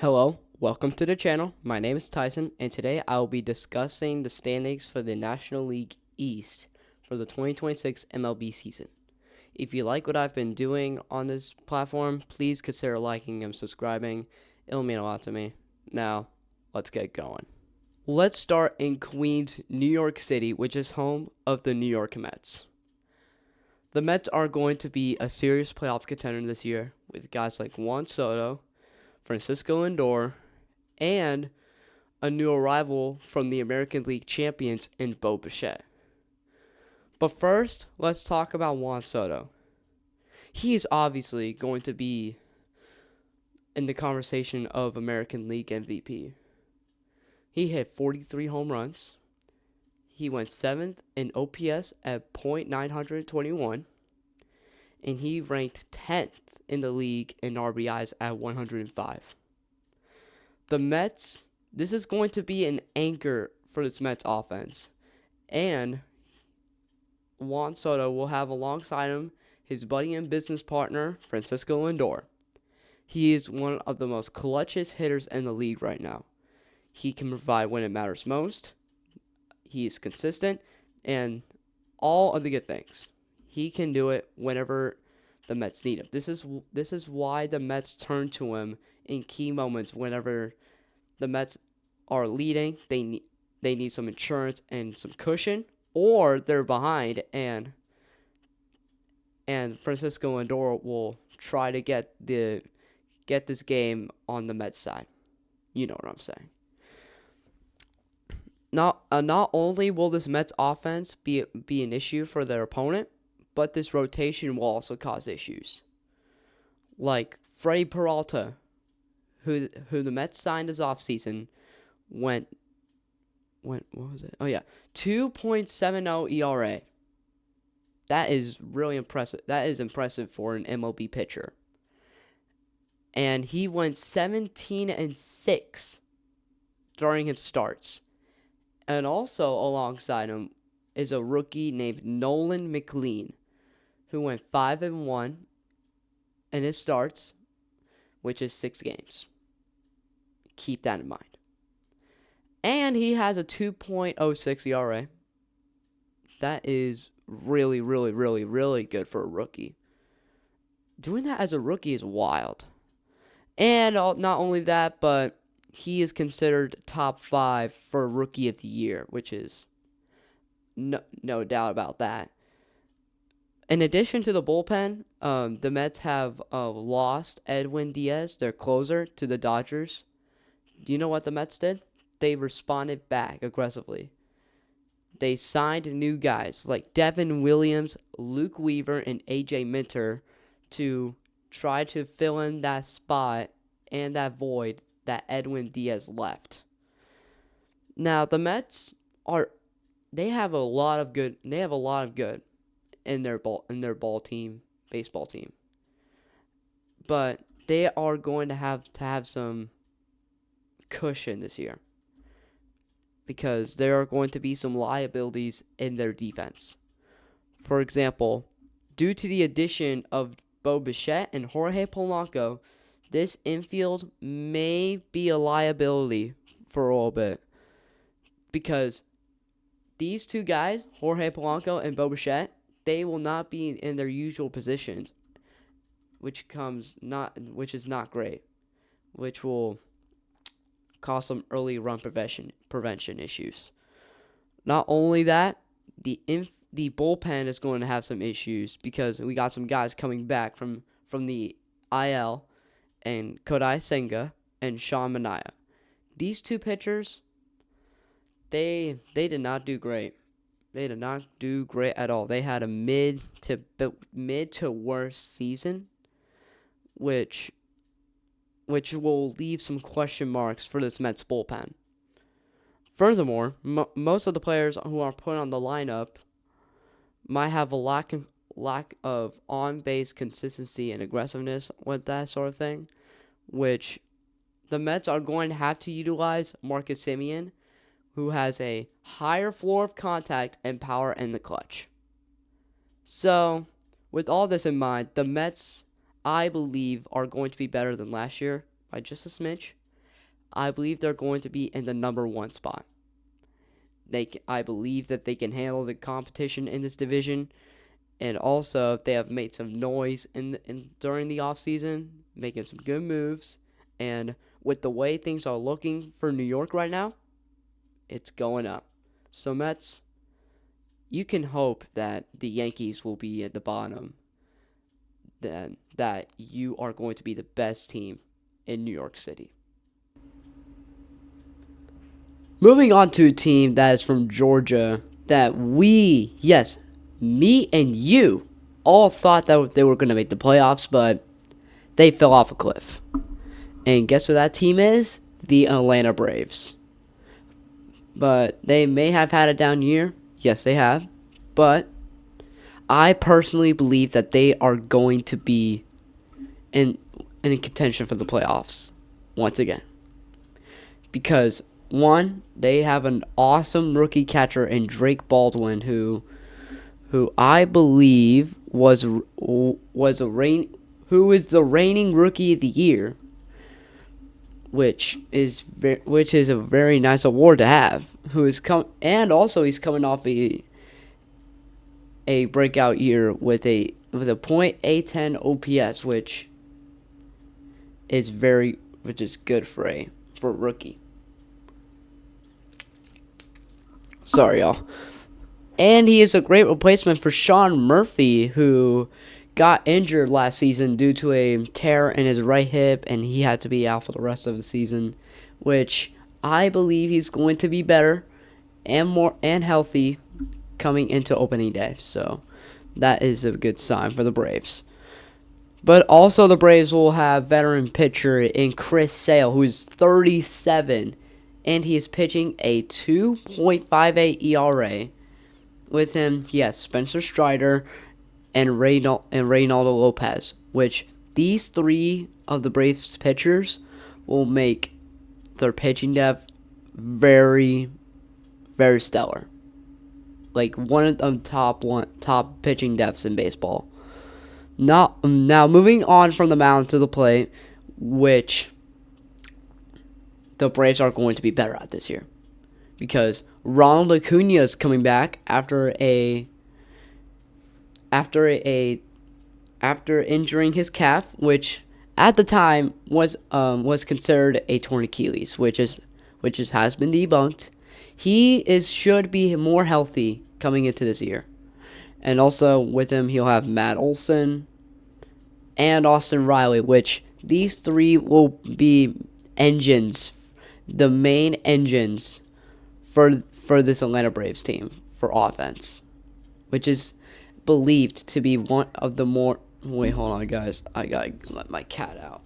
Hello, welcome to the channel. My name is Tyson, and today I will be discussing the standings for the National League East for the 2026 MLB season. If you like what I've been doing on this platform, please consider liking and subscribing. It'll mean a lot to me. Now, let's get going. Let's start in Queens, New York City, which is home of the New York Mets. The Mets are going to be a serious playoff contender this year with guys like Juan Soto, Francisco Lindor, and a new arrival from the American League champions in Bo Bichette. But first, let's talk about Juan Soto. He is obviously going to be in the conversation of American League MVP. He hit 43 home runs. He went 7th in OPS at .921, and he ranked 10th in the league in RBIs at 105. The Mets, this is going to be an anchor for this Mets offense. And Juan Soto will have alongside him his buddy and business partner, Francisco Lindor. He is one of the most clutchest hitters in the league right now. He can provide when it matters most. He is consistent and all of the good things. He can do it whenever the Mets need him. This is why the Mets turn to him in key moments whenever the Mets are leading. They need some insurance and some cushion, or they're behind, and Francisco Lindor will try to get this game on the Mets side. You know what I'm saying. Not only will this Mets offense be an issue for their opponent, but this rotation will also cause issues. Like Freddie Peralta, who the Mets signed this offseason, went what was it? Oh yeah, 2.70 ERA. That is really impressive. That is impressive for an MLB pitcher. And he went 17-6 during his starts. And also alongside him is a rookie named Nolan McLean, who went 5-1 in his starts, which is 6 games. Keep that in mind. And he has a 2.06 ERA. That is really, really, really, really good for a rookie. Doing that as a rookie is wild. And not only that, but he is considered top 5 for Rookie of the Year, which is no doubt about that. In addition to the bullpen, the Mets have lost Edwin Diaz, their closer, to the Dodgers. Do you know what the Mets did? They responded back aggressively. They signed new guys like Devin Williams, Luke Weaver, and AJ Minter to try to fill in that spot and that void that Edwin Diaz left. Now the Mets have a lot of good in their baseball team. But they are going to have some cushion this year, because there are going to be some liabilities in their defense. For example, due to the addition of Bo Bichette and Jorge Polanco, this infield may be a liability for a little bit, because these two guys, Jorge Polanco and Bo Bichette, they will not be in their usual positions, which is not great, which will cause some early run prevention issues. Not only that, the bullpen is going to have some issues because we got some guys coming back from the IL, and Kodai Senga and Sean Manaea. These two pitchers, they did not do great. They did not do great at all. They had a mid to worst season, which will leave some question marks for this Mets bullpen. Furthermore, most of the players who are put on the lineup might have a lack of on-base consistency and aggressiveness with that sort of thing, which the Mets are going to have to utilize Marcus Semien, who has a higher floor of contact and power in the clutch. So, with all this in mind, the Mets, I believe, are going to be better than last year by just a smidge. I believe they're going to be in the number 1 spot. I believe that they can handle the competition in this division, and also they have made some noise during the offseason, making some good moves, and with the way things are looking for New York right now, it's going up. So Mets, you can hope that the Yankees will be at the bottom, then that you are going to be the best team in New York City. Moving on to a team that is from Georgia that yes, me and you all thought that they were going to make the playoffs, but they fell off a cliff. And guess what that team is? The Atlanta Braves. But they may have had a down year. Yes, they have. But I personally believe that they are going to be in contention for the playoffs once again. Because, one, they have an awesome rookie catcher in Drake Baldwin, who I believe who is the reigning rookie of the year, which is a very nice award to have. And also he's coming off a breakout year with a .810 OPS, which is good for a rookie. Sorry, y'all. And he is a great replacement for Sean Murphy, who got injured last season due to a tear in his right hip, and he had to be out for the rest of the season, which I believe he's going to be better and healthy coming into opening day. So that is a good sign for the Braves. But also the Braves will have veteran pitcher in Chris Sale, who is 37, and he is pitching a 2.58 ERA. With him, he has Spencer Strider and Reynaldo Lopez, which these three of the Braves pitchers will make their pitching depth very, very stellar. Like one of the top pitching depths in baseball. Now moving on from the mound to the plate, which the Braves are going to be better at this year, because Ronald Acuna is coming back after injuring his calf, which at the time was considered a torn Achilles, which has been debunked. He should be more healthy coming into this year. And also with him, he'll have Matt Olson and Austin Riley, which these three will be the main engines for this Atlanta Braves team for offense, which is believed to be one of the more... Wait, hold on, guys. I gotta let my cat out.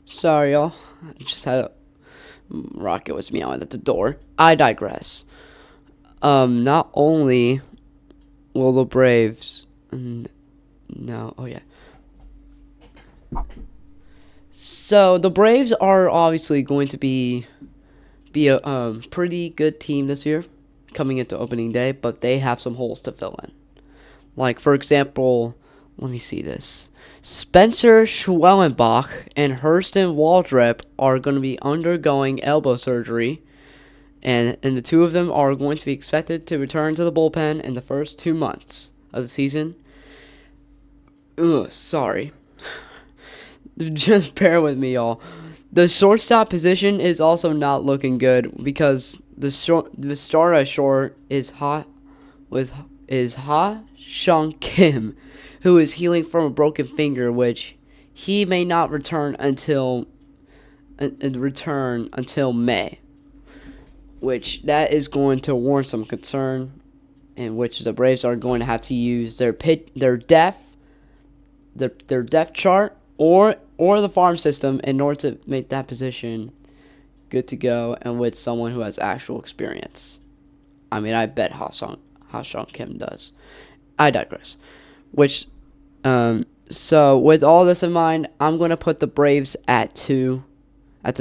Sorry, y'all. I just had a rocket was meowing at the door. I digress. Not only will the Braves... So the Braves are obviously going to be a pretty good team this year coming into opening day, but they have some holes to fill in. Like, for example, let me see this. Spencer Schwellenbach and Hurston Waldrep are going to be undergoing elbow surgery, and the two of them are going to be expected to return to the bullpen in the first 2 months of the season. Sorry. Just bear with me, y'all. The shortstop position is also not looking good because the starter at short is Ha Shang Kim, who is healing from a broken finger, which he may not return until May, which that is going to warrant some concern, in which the Braves are going to have to use their depth chart or the farm system in order to make that position good to go and with someone who has actual experience. I mean, I bet Ha Shang Kim does. I digress. So with all this in mind, I'm going to put the Braves at the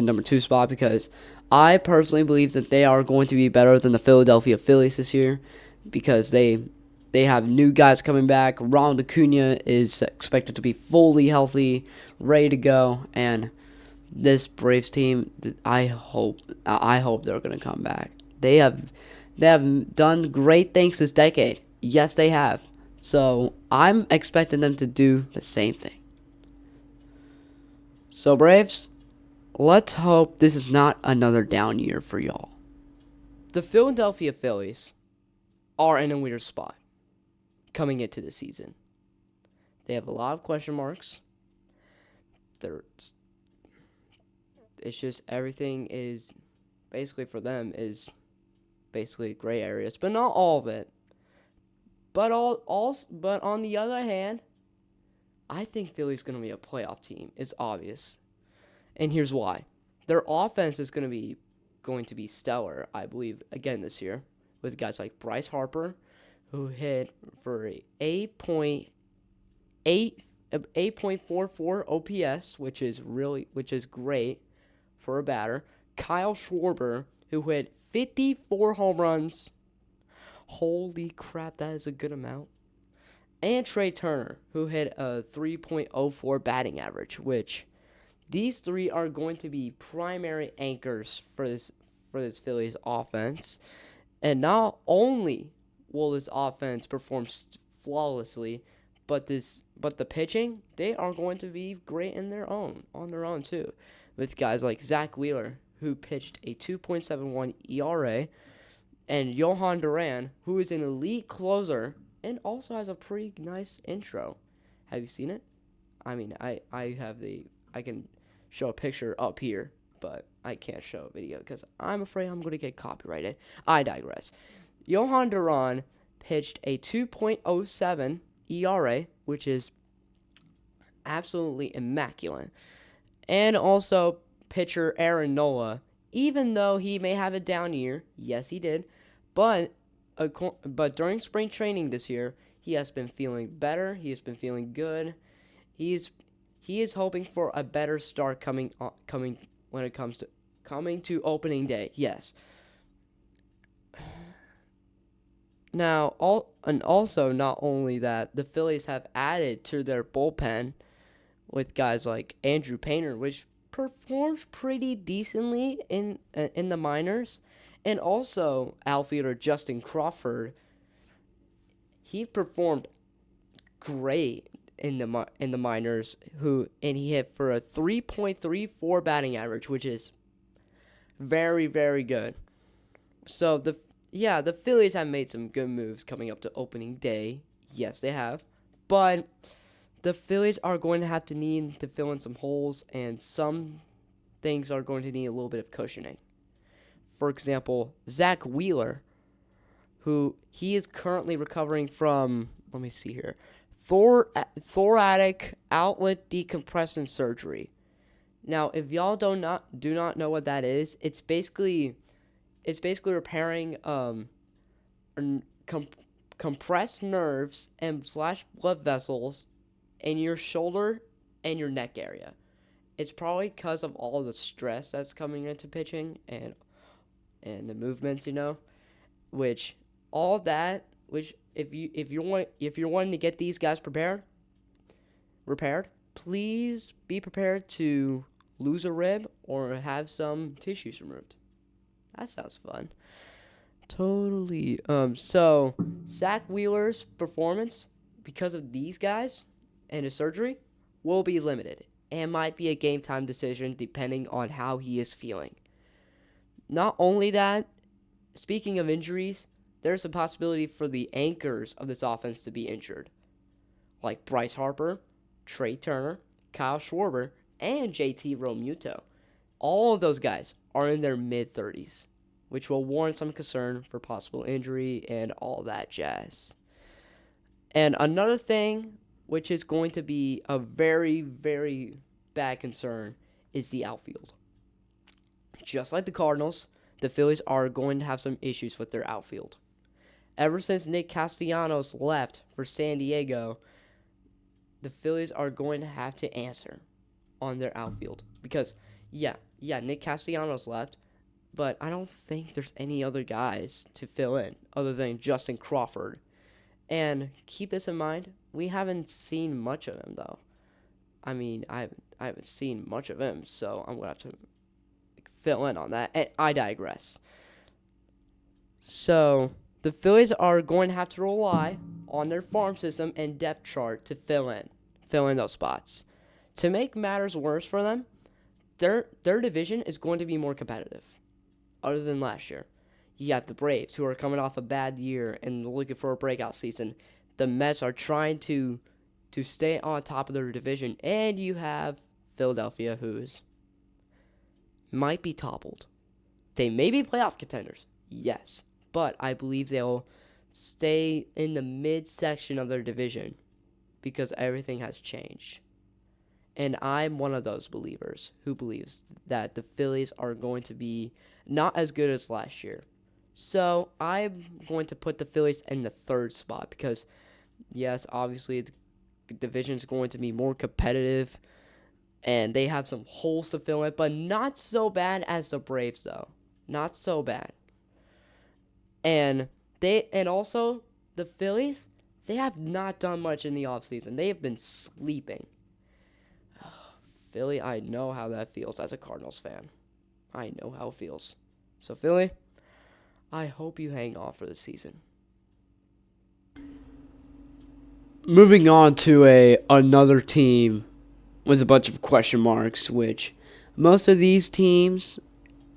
number 2 spot, because I personally believe that they are going to be better than the Philadelphia Phillies this year because they have new guys coming back. Ronald Acuna is expected to be fully healthy, ready to go, and this Braves team, I hope they're gonna come back. They have done great things this decade. Yes, they have. So I'm expecting them to do the same thing. So Braves, let's hope this is not another down year for y'all. The Philadelphia Phillies are in a weird spot coming into the season. They have a lot of question marks. They're, it's just everything is basically for them is basically gray areas, but not all of it. But on the other hand, I think Philly's going to be a playoff team. It's obvious, and here's why: their offense is going to be stellar. I believe again this year with guys like Bryce Harper, who hit for a 8.44 OPS, which is great for a batter. Kyle Schwarber, who hit 54 home runs. Holy crap, that is a good amount. And Trey Turner, who hit a 3.04 batting average, which these three are going to be primary anchors for this Phillies offense. And not only will this offense perform flawlessly, but the pitching, they are going to be great on their own too, with guys like Zach Wheeler, who pitched a 2.71 ERA, and Johan Duran, who is an elite closer and also has a pretty nice intro. Have you seen it? I mean, I can show a picture up here, but I can't show a video because I'm afraid I'm going to get copyrighted. I digress. Johan Duran pitched a 2.07 ERA, which is absolutely immaculate. And also pitcher Aaron Nola, even though he may have a down year, yes he did, but during spring training this year, he has been feeling better. He has been feeling good. He is hoping for a better start coming when it comes to coming to opening day. Yes. Now, also not only that, the Phillies have added to their bullpen with guys like Andrew Painter, which performs pretty decently in the minors, and also outfielder Justin Crawford. He performed great in the minors, and he hit for a 3.34 batting average, which is very, very good. So the Phillies have made some good moves coming up to opening day. Yes, they have. But the Phillies are going to have to need to fill in some holes, and some things are going to need a little bit of cushioning. For example, Zach Wheeler, who he is currently recovering from, let me see here, thoracic outlet decompression surgery. Now, if y'all do not know what that is, it's basically repairing compressed nerves and / blood vessels in your shoulder and your neck area. It's probably because of all the stress that's coming into pitching and the movements, which all that, which if you're wanting to get these guys repaired, please be prepared to lose a rib or have some tissues removed. That sounds fun. Totally. So Zach Wheeler's performance, because of these guys and his surgery, will be limited and might be a game time decision depending on how he is feeling. Not only that, speaking of injuries, there's a possibility for the anchors of this offense to be injured, like Bryce Harper, Trey Turner, Kyle Schwarber, and JT Realmuto. All of those guys are in their mid-30s, which will warrant some concern for possible injury and all that jazz. And another thing, which is going to be a very, very bad concern, is the outfield. Just like the Cardinals, the Phillies are going to have some issues with their outfield. Ever since Nick Castellanos left for San Diego, the Phillies are going to have to answer on their outfield. Because, Nick Castellanos left. but I don't think there's any other guys to fill in other than Justin Crawford. And keep this in mind, we haven't seen much of him though. I mean, I haven't seen much of him, so I'm gonna have to fill in on that. And I digress. So the Phillies are going to have to rely on their farm system and depth chart to fill in those spots. To make matters worse for them, their division is going to be more competitive, other than last year. You have the Braves, who are coming off a bad year and looking for a breakout season. The Mets are trying to stay on top of their division, and you have Philadelphia, who's might be toppled. They may be playoff contenders, yes, but I believe they'll stay in the midsection of their division because everything has changed. And I'm one of those believers who believes that the Phillies are going to be not as good as last year. So I'm going to put the Phillies in the third spot because, yes, obviously the division is going to be more competitive and they have some holes to fill in, but not so bad as the Braves, though. Not so bad. And also the Phillies, they have not done much in the offseason. They have been sleeping. Philly, I know how that feels as a Cardinals fan. I know how it feels. So Philly, I hope you hang on for the season. Moving on to another team with a bunch of question marks, which most of these teams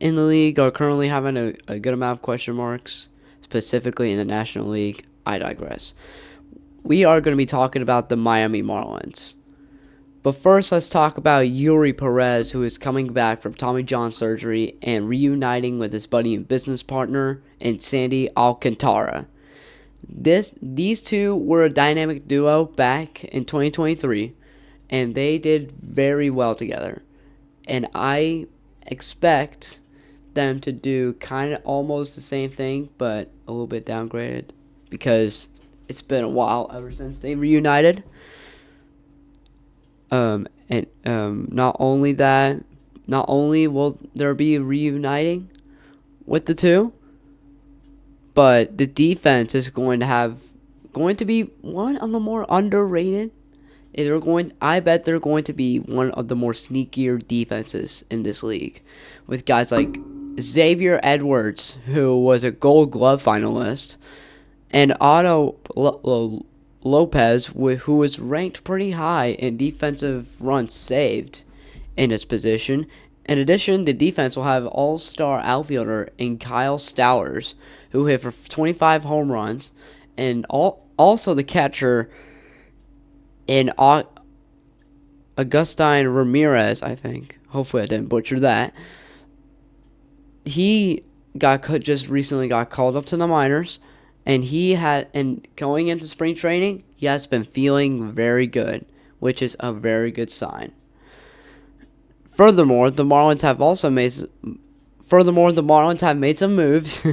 in the league are currently having a good amount of question marks, specifically in the National League. I digress. We are going to be talking about the Miami Marlins. But first, let's talk about Yuri Perez, who is coming back from Tommy John surgery and reuniting with his buddy and business partner in Sandy Alcantara. These two were a dynamic duo back in 2023, and they did very well together. And I expect them to do kind of almost the same thing, but a little bit downgraded, because it's been a while ever since they reunited. Not only that, not only will there be reuniting with the two, but the defense is going to be one of the more underrated. I bet they're going to be one of the more sneakier defenses in this league, with guys like Xavier Edwards, who was a Gold Glove finalist, and Otto Lopez, who was ranked pretty high in defensive runs saved in his position. In addition, the defense will have all-star outfielder in Kyle Stowers, who hit for 25 home runs, and also the catcher in Agustin Ramirez, I think. Hopefully I didn't butcher that. He just recently got called up to the minors, and going into spring training, he has been feeling very good, which is a very good sign. Furthermore, the Marlins have made some moves.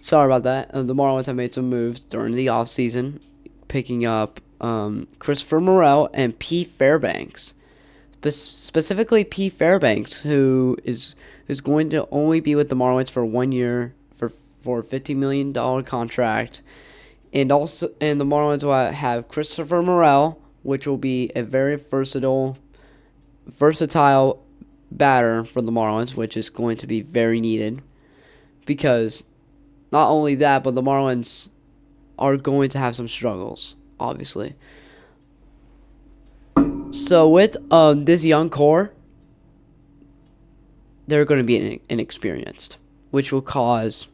Sorry about that. The Marlins have made some moves during the offseason, picking up Christopher Morel and P. Fairbanks. Specifically P. Fairbanks, who is going to only be with the Marlins for 1 year for a $50 million contract. And the Marlins will have Christopher Morel, which will be a very versatile batter for the Marlins, which is going to be very needed. Because not only that, but the Marlins are going to have some struggles, obviously. So with this young core, they're going to be inexperienced, which will cause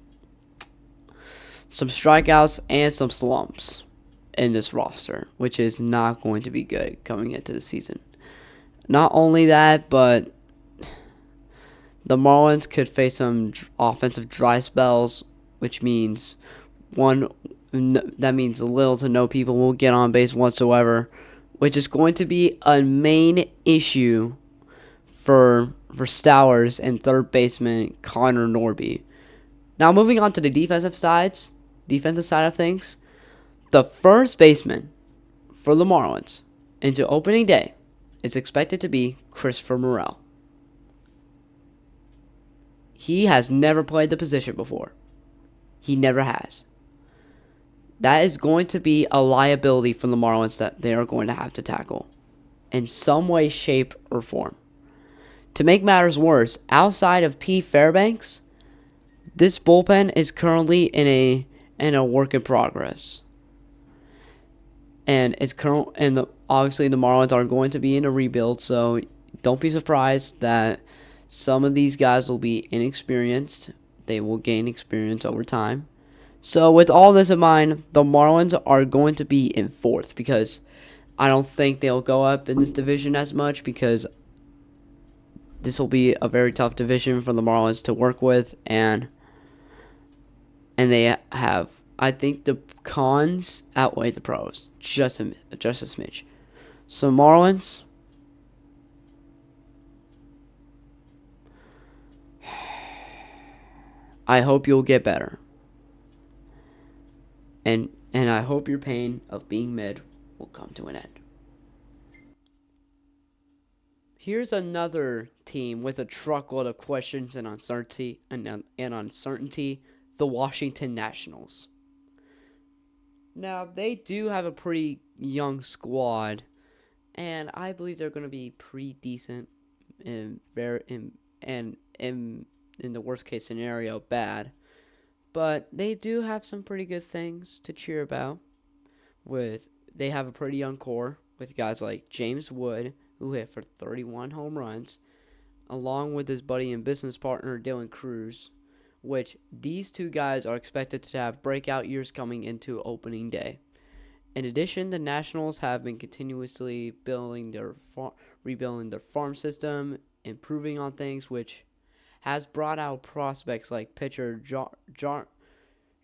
some strikeouts and some slumps in this roster, which is not going to be good coming into the season. Not only that, but the Marlins could face some offensive dry spells, which means that means little to no people will get on base whatsoever, which is going to be a main issue for Stowers and third baseman Connor Norby. Now moving on to the defensive side of things, the first baseman for the Marlins into opening day is expected to be Christopher Morel. He has never played the position before. He never has. That is going to be a liability for the Marlins that they are going to have to tackle in some way, shape, or form. To make matters worse, outside of P. Fairbanks, this bullpen is currently in a work in progress. And obviously the Marlins are going to be in a rebuild, so don't be surprised that some of these guys will be inexperienced. They will gain experience over time. So with all this in mind, the Marlins are going to be in fourth because I don't think they'll go up in this division as much because this will be a very tough division for the Marlins to work with, and they have, I think the cons outweigh the pros just a smidge. So Marlins, I hope you'll get better. And I hope your pain of being mid will come to an end. Here's another team with a truckload of questions and uncertainty, the Washington Nationals. Now, they do have a pretty young squad, and I believe they're going to be pretty decent in the worst case scenario, bad. But they do have some pretty good things to cheer about. They have a pretty young core with guys like James Wood, who hit for 31 home runs, along with his buddy and business partner Dylan Cruz, which these two guys are expected to have breakout years coming into opening day. In addition, the Nationals have been continuously rebuilding their farm system, improving on things, which has brought out prospects like pitcher Jarlin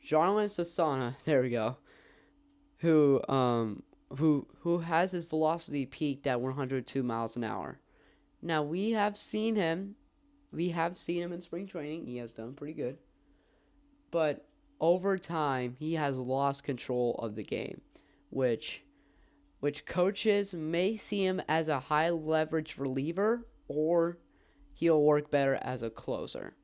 Sasana. There we go. Who has his velocity peaked at 102 miles an hour. Now we have seen him in spring training. He has done pretty good. But over time, he has lost control of the game, which coaches may see him as a high leverage reliever, or he'll work better as a closer.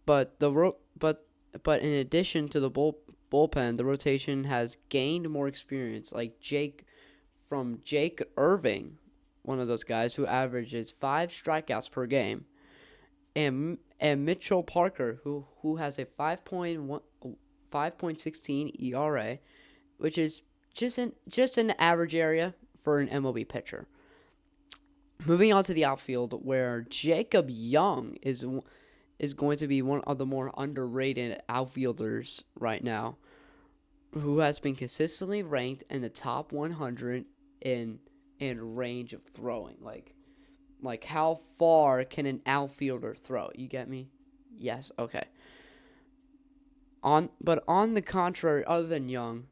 But in addition to the bullpen, the rotation has gained more experience, like Jake Irving, one of those guys who averages 5 strikeouts per game, and Mitchell Parker, who has a 5.16 ERA, which is just an average area for an MLB pitcher. Moving on to the outfield, where Jacob Young is going to be one of the more underrated outfielders right now, who has been consistently ranked in the top 100 in range of throwing. Like how far can an outfielder throw? You get me? Yes, okay. But on the contrary, other than Young,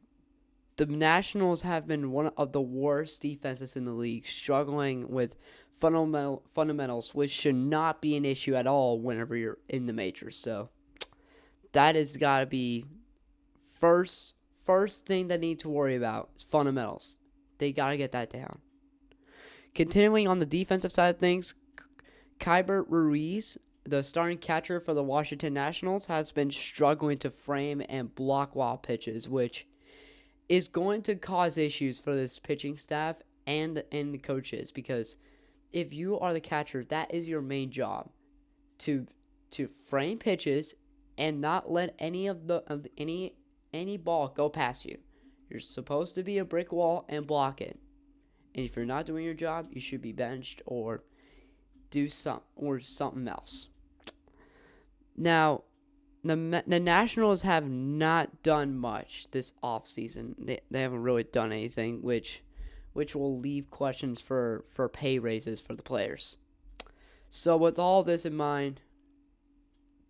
the Nationals have been one of the worst defenses in the league, struggling with fundamentals, which should not be an issue at all whenever you're in the majors. So that has got to be first thing they need to worry about is fundamentals. They got to get that down. Continuing on the defensive side of things, Keibert Ruiz, the starting catcher for the Washington Nationals, has been struggling to frame and block wild pitches, which is going to cause issues for this pitching staff and the coaches, because if you are the catcher, that is your main job, to frame pitches and not let any ball go past you. You're supposed to be a brick wall and block it. And if you're not doing your job, you should be benched or do something else. Now, the Nationals have not done much this offseason. They haven't really done anything, which will leave questions for pay raises for the players. So with all this in mind,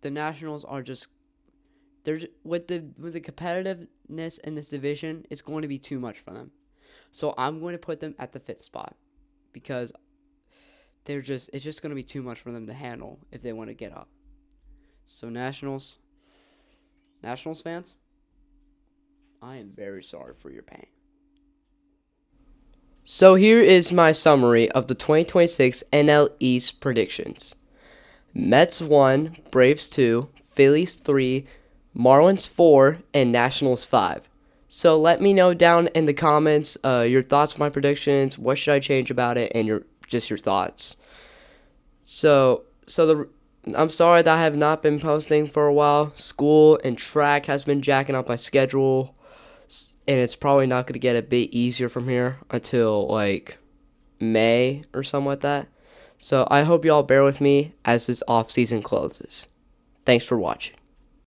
the Nationals are just with the competitiveness in this division, it's going to be too much for them. So I'm going to put them at the 5th spot because it's just going to be too much for them to handle if they want to get up. So Nationals fans, I am very sorry for your pain. So here is my summary of the 2026 NL East predictions. Mets 1, Braves 2, Phillies 3, Marlins 4, and Nationals 5. So let me know down in the comments your thoughts, my predictions, what should I change about it, and your thoughts. So I'm sorry that I have not been posting for a while. School and track has been jacking up my schedule, and it's probably not going to get a bit easier from here until like May or something like that. So I hope y'all bear with me as this off season closes. Thanks for watching.